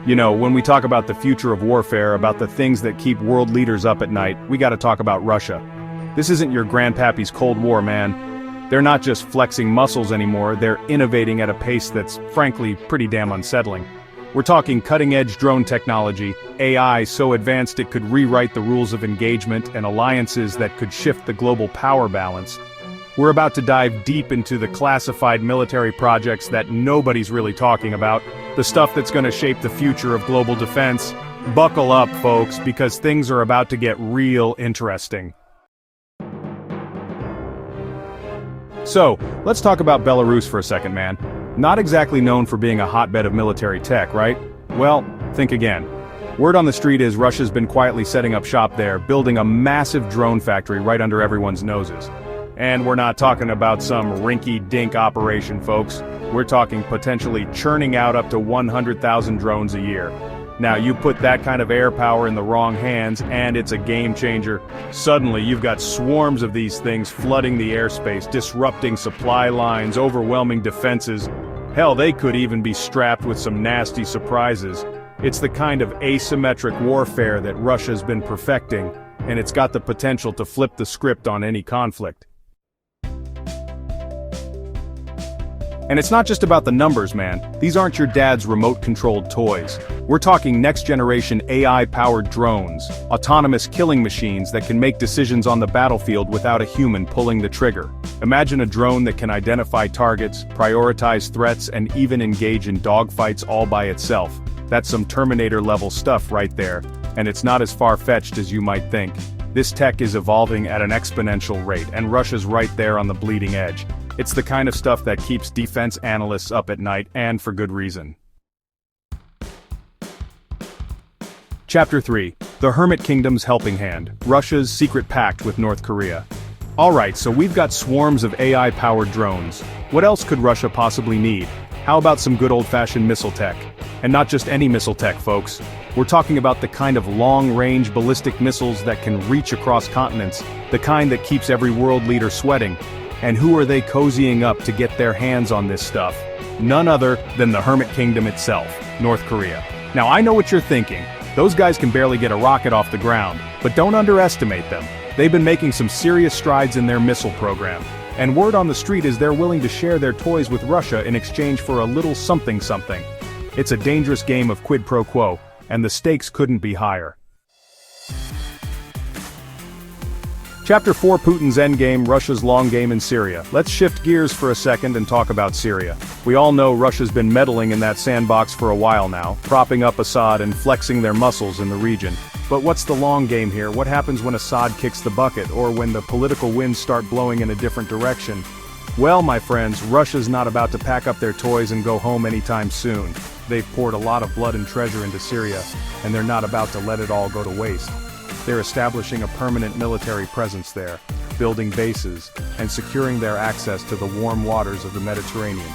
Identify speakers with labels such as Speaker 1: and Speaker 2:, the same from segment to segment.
Speaker 1: You know, when we talk about the future of warfare, about the things that keep world leaders up at night, we gotta talk about Russia. This isn't your grandpappy's Cold War, man. They're not just flexing muscles anymore, they're innovating at a pace that's, frankly, pretty damn unsettling. We're talking cutting-edge drone technology, AI so advanced it could rewrite the rules of engagement, and alliances that could shift the global power balance. We're about to dive deep into the classified military projects that nobody's really talking about, the stuff that's gonna shape the future of global defense. Buckle up, folks, because things are about to get real interesting. So, let's talk about Belarus for a second, man. Not exactly known for being a hotbed of military tech, right? Well, think again. Word on the street is Russia's been quietly setting up shop there, building a massive drone factory right under everyone's noses. And we're not talking about some rinky-dink operation, folks. We're talking potentially churning out up to 100,000 drones a year. Now you put that kind of air power in the wrong hands and it's a game changer. Suddenly you've got swarms of these things flooding the airspace, disrupting supply lines, overwhelming defenses. Hell, they could even be strapped with some nasty surprises. It's the kind of asymmetric warfare that Russia's been perfecting, and it's got the potential to flip the script on any conflict. And it's not just about the numbers, man. These aren't your dad's remote-controlled toys. We're talking next-generation AI-powered drones, autonomous killing machines that can make decisions on the battlefield without a human pulling the trigger. Imagine a drone that can identify targets, prioritize threats, and even engage in dogfights all by itself. That's some Terminator-level stuff right there, and it's not as far-fetched as you might think. This tech is evolving at an exponential rate, and Russia's right there on the bleeding edge. It's the kind of stuff that keeps defense analysts up at night, and for good reason. Chapter 3. The Hermit Kingdom's Helping Hand, Russia's Secret Pact with North Korea. Alright, so we've got swarms of AI-powered drones. What else could Russia possibly need? How about some good old-fashioned missile tech? And not just any missile tech, folks. We're talking about the kind of long-range ballistic missiles that can reach across continents, the kind that keeps every world leader sweating. And who are they cozying up to get their hands on this stuff? None other than the Hermit Kingdom itself, North Korea. Now I know what you're thinking. Those guys can barely get a rocket off the ground, but don't underestimate them. They've been making some serious strides in their missile program. And word on the street is they're willing to share their toys with Russia in exchange for a little something-something. It's a dangerous game of quid pro quo, and the stakes couldn't be higher. Chapter 4. Putin's endgame, Russia's long game in Syria. Let's shift gears for a second and talk about Syria. We all know Russia's been meddling in that sandbox for a while now, propping up Assad and flexing their muscles in the region. But what's the long game here? What happens when Assad kicks the bucket, or when the political winds start blowing in a different direction? Well, my friends, Russia's not about to pack up their toys and go home anytime soon. They've poured a lot of blood and treasure into Syria, and they're not about to let it all go to waste. They're establishing a permanent military presence there, building bases, and securing their access to the warm waters of the Mediterranean.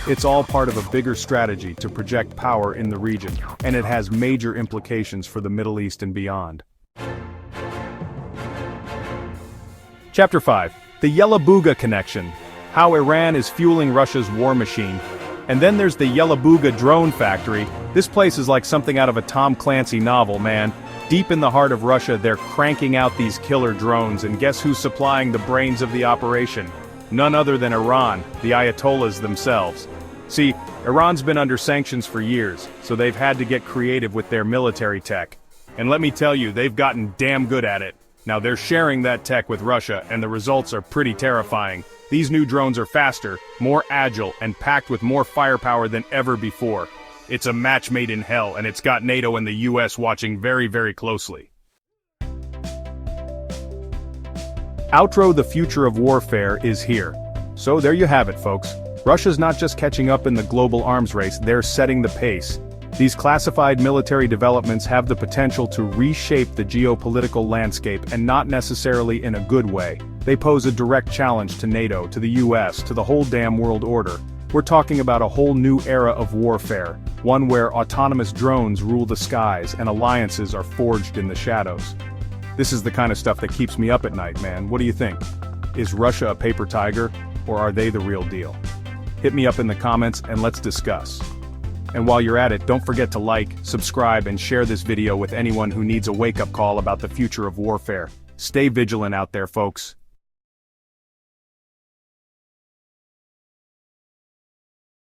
Speaker 1: It's all part of a bigger strategy to project power in the region, and it has major implications for the Middle East and beyond. Chapter 5. The Yelabuga Connection. How Iran is fueling Russia's war machine. And then there's the Yelabuga Drone Factory. This place is like something out of a Tom Clancy novel, man. Deep in the heart of Russia, they're cranking out these killer drones, and guess who's supplying the brains of the operation? None other than Iran, the Ayatollahs themselves. See, Iran's been under sanctions for years, so they've had to get creative with their military tech. And let me tell you, they've gotten damn good at it. Now they're sharing that tech with Russia, and the results are pretty terrifying. These new drones are faster, more agile, and packed with more firepower than ever before. It's a match made in hell, and it's got NATO and the US watching very, very closely. Outro: the future of warfare is here. So there you have it, folks. Russia's not just catching up in the global arms race, they're setting the pace. These classified military developments have the potential to reshape the geopolitical landscape, and not necessarily in a good way. They pose a direct challenge to NATO, to the US, to the whole damn world order. We're talking about a whole new era of warfare, one where autonomous drones rule the skies and alliances are forged in the shadows. This is the kind of stuff that keeps me up at night, man. What do you think? Is Russia a paper tiger, or are they the real deal? Hit me up in the comments and let's discuss. And while you're at it, don't forget to like, subscribe, and share this video with anyone who needs a wake-up call about the future of warfare. Stay vigilant out there, folks.